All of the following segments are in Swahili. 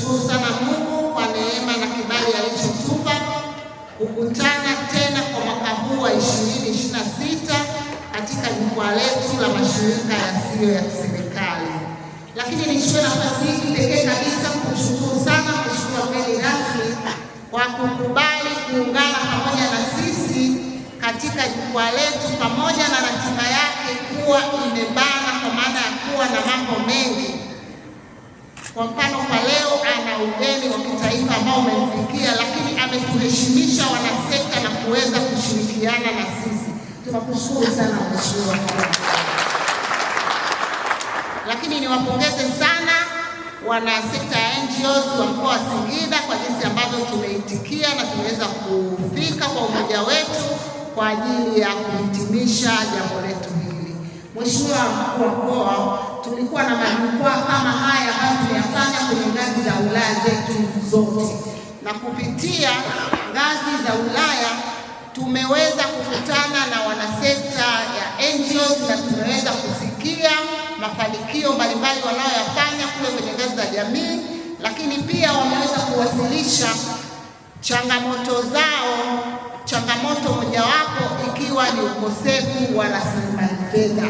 Tunamshukuru sana Mungu kwa neema na kibali alichotupa kukutana tena kwa mwaka huu wa 2026 katika jukwaa letu la mashirika yasiyo ya kiserikali. Lakini nichukue nafasi hii pekee kabisa kumshukuru sana Mheshimiwa mgeni rasmi kwa kukubali kuungana pamoja na sisi katika jukwaa letu, pamoja na ratiba yake kuwa imebana kwa maana ya kuwa na mambo mengi. Kwa mfano, kwa leo ana ugeni wa kitaifa ambao umemfikia, lakini ametuheshimisha wanasekta na kuweza kushirikiana na sisi. Tunakushukuru sana Mheshimiwa. Lakini niwapongeze sana wanasekta ya NGOs wa mkoa wa Singida kwa jinsi ambavyo tumeitikia na tumeweza kufika kwa umoja wetu kwa ajili ya kuhitimisha jambo letu hili. Mheshimiwa Mkuu wa Mkoa, tulikuwa na majukwaa kama haya ambayo tumeyafanya kwenye ngazi za wilaya zetu zote, na kupitia ngazi za wilaya tumeweza kukutana na wanasekta ya NGOs na tumeweza kusikia mafanikio mbalimbali wanayoyafanya kule kwenye ngazi za jamii, lakini pia wameweza kuwasilisha changamoto zao, changamoto mojawapo ikiwa ni ukosefu wa rasilimali fedha.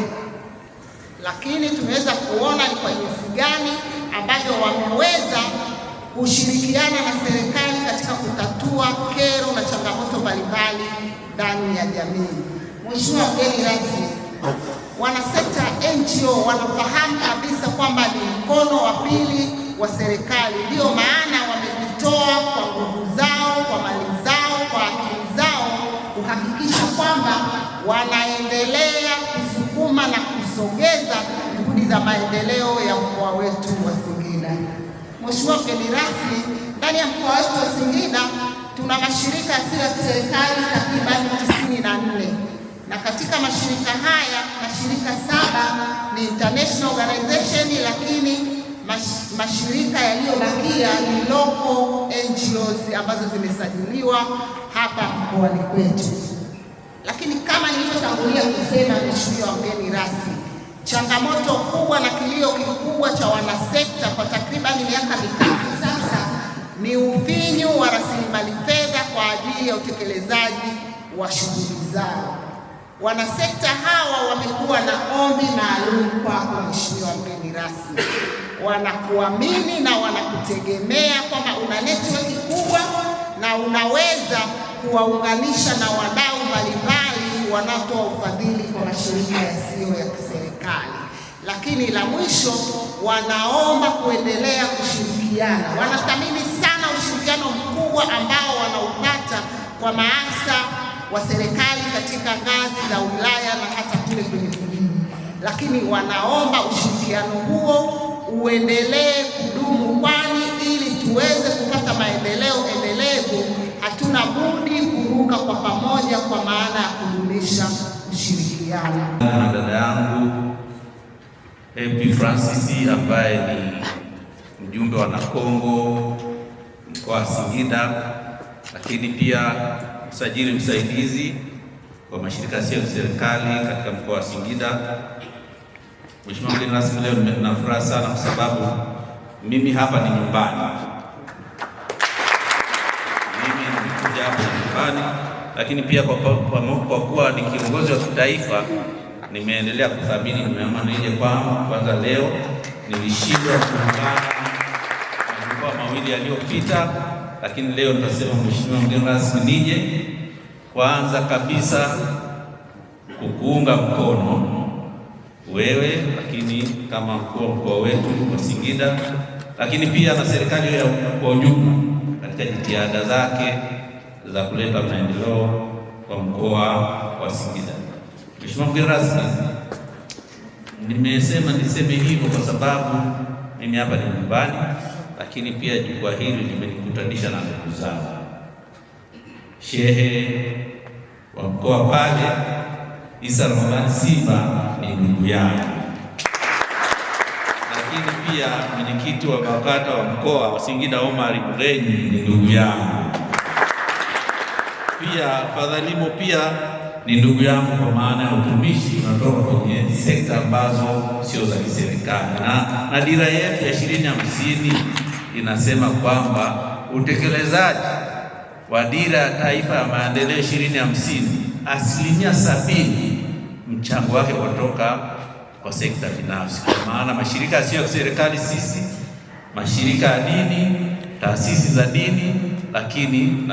Lakini tumeweza kuona ni kwa jinsi gani ambavyo wameweza kushirikiana na serikali katika kutatua kero na changamoto mbalimbali ndani ya jamii. Mheshimiwa mgeni rasmi, wanasekta NGO wanafahamu kabisa kwamba ni mkono wa pili wa serikali, ndio maana wamejitoa kwa nguvu zao, kwa mali zao, kwa akili zao kuhakikisha kwamba wanaendelea kusukuma na kusogeza juhudi za maendeleo ya mkoa wetu wa Singida. Mheshimiwa mgeni rasmi, ndani ya mkoa wetu wa Singida tuna mashirika yasiyo ya kiserikali takriban 94, na katika mashirika haya mashirika 7 ni international organization, lakini mashirika yaliyobakia ni local NGOs ambazo zimesajiliwa hapa mkoani kwetu. Lakini kama nilivyotangulia kusema, Mheshimiwa mgeni rasmi, changamoto kubwa na kilio kikubwa cha wanasekta kwa takribani miaka 3 sasa ni ufinyu wa rasilimali fedha kwa ajili ya utekelezaji wa shughuli zao. Wanasekta hawa wamekuwa na ombi maalum kwako Mheshimiwa mgeni rasmi, wanakuamini na wanakutegemea kwamba una network kubwa na unaweza kuwaunganisha na wadau mbalimbali wanaotoa ufadhili kwa mashirika yasiyo ya kiserikali. Lakini la mwisho, wanaomba kuendelea kushirikiana. Wanathamini sana ushirikiano mkubwa ambao wanaupata kwa maafisa wa serikali katika ngazi za wilaya na hata kule kwenye vijiji, lakini wanaomba ushirikiano huo uendelee kudumu, kwani ili tuweze kupata maendeleo endelevu hatuna budi kuruka kwa pamoja kwa maana ya kudumisha ushirikiano. Na dada yangu MP Francis ambaye ni mjumbe wa Nakongo mkoa wa Singida, lakini pia msajili msaidizi wa mashirika yasiyo ya serikali katika mkoa wa Singida. Mheshimiwa mgeni rasmi, leo nina furaha sana kwa sababu mimi hapa ni nyumbani. Mimi nimekuja hapa nyumbani, lakini pia kwa kuwa ni kiongozi wa kitaifa nimeendelea kuthamini, nimeamua nije kwanza leo. Nilishindwa kuungana majukwaa mawili yaliyopita, lakini leo nitasema Mheshimiwa mgeni rasmi, nije kwanza kabisa kukuunga mkono wewe, lakini kama mkuu wa mkoa wetu wa Singida, lakini pia na serikali kwa ujumla katika jitihada zake za kuleta maendeleo kwa mkoa wa Singida. Mheshimiwa mgeni rasmi, niseme hivyo kwa sababu mimi hapa ni nyumbani, lakini pia jukwaa hili limenikutanisha na ndugu zangu. Shehe wa mkoa pale Isa Ramadhani Simba ni ndugu yangu, lakini pia mwenyekiti wa BAKATA wa mkoa wa Singida Omar Mrenyi ni ndugu yangu, pia Fadhalimo pia ni ndugu yangu kwa maana ya utumishi, tunatoka kwenye sekta ambazo sio za kiserikali, na dira yetu ya 2050 inasema kwamba utekelezaji wa Dira ya Taifa ya Maendeleo 2050, 70% mchango wake kutoka kwa sekta binafsi, kwa maana mashirika yasiyo ya serikali, sisi mashirika ya dini, taasisi za dini, lakini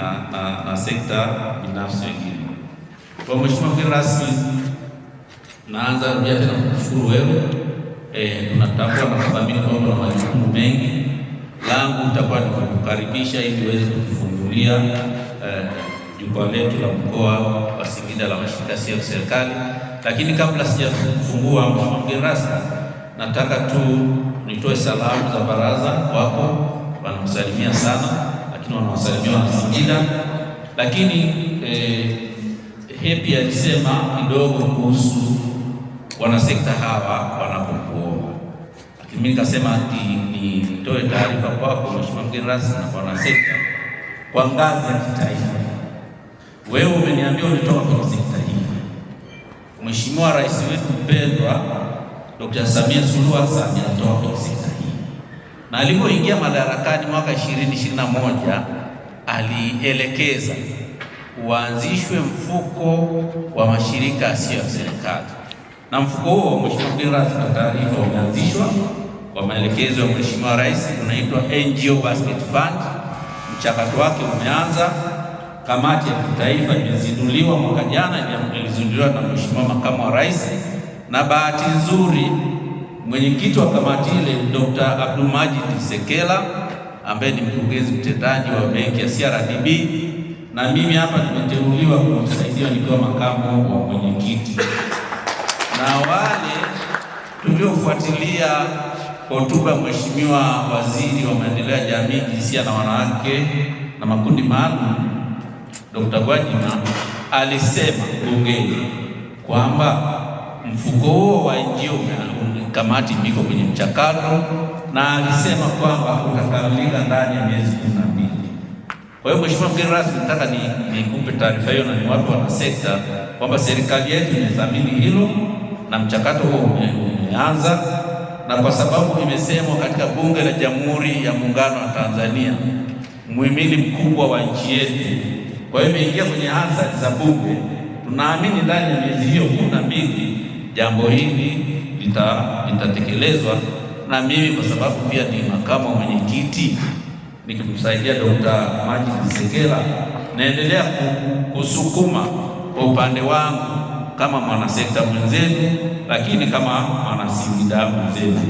na sekta binafsi wengine. Kwa Mheshimiwa mgeni rasmi, naanza pia tena kushukuru wewe. Tunatambua na kuthamini kwamba na majukumu mengi, langu nitakuwa ni kukukaribisha ili uweze kutufungulia jukwaa letu la mkoa wa Singida la mashirika yasiyo ya serikali. Lakini kabla sijafungua, Mheshimiwa mgeni rasmi, nataka tu nitoe salamu za baraza wako, wanakusalimia sana, lakini wanawasalimia wana Singida. Lakini Happy alisema kidogo kuhusu wanasekta hawa wanapokuomba, lakini mimi nikasema nitoe taarifa kwako Mheshimiwa mgeni rasmi na kwa wanasekta kwa ngazi ya kitaifa. Wewe umeniambia ulitoka kwenye sekta hii. Mheshimiwa Rais wetu mpendwa Dr. Samia Suluhu Hassan alitoka kwenye sekta hii, na alipoingia madarakani mwaka 2021 alielekeza uanzishwe mfuko wa mashirika yasiyo ya serikali, na mfuko huo, Mheshimiwa mgeni rasmi, kwa taarifa, umeanzishwa kwa maelekezo ya Mheshimiwa Rais, unaitwa NGO Basket Fund. Mchakato wake umeanza. Kamati ya kitaifa imezinduliwa mwaka jana, ilizinduliwa na Mheshimiwa Makamu wa Rais, na bahati nzuri mwenyekiti wa kamati ile Dr. Abdulmajid Sekela ambaye ni mkurugenzi mtendaji wa benki ya CRDB, na mimi hapa nimeteuliwa kumsaidia nikiwa makamu wa mwenyekiti. Na wale tuliofuatilia hotuba Mheshimiwa Waziri wa Maendeleo ya Jamii, Jinsia na Wanawake na Makundi Maalum, Dr. Gwajima alisema bungeni kwamba mfuko huo wa NGO kamati iko kwenye mchakato, na alisema kwamba utakamilika ndani ya miezi 12. Kwa hiyo Mheshimiwa mgeni rasmi, nataka nikupe taarifa hiyo na ni watu wana sekta kwamba serikali yetu imethamini hilo na mchakato huo umeanza, na kwa sababu imesemwa katika Bunge la Jamhuri ya Muungano wa Tanzania, muhimili mkubwa wa nchi yetu, kwa hiyo imeingia kwenye hansard za Bunge. Tunaamini ndani ya miezi hiyo 12 jambo hili litatekelezwa, na mimi kwa sababu pia ni makamu wa mwenyekiti nikimsaidia Dr. Majid Sekela, naendelea kusukuma kwa upande wangu kama mwanasekta mwenzenu, lakini kama mwana Singida mwenzenu.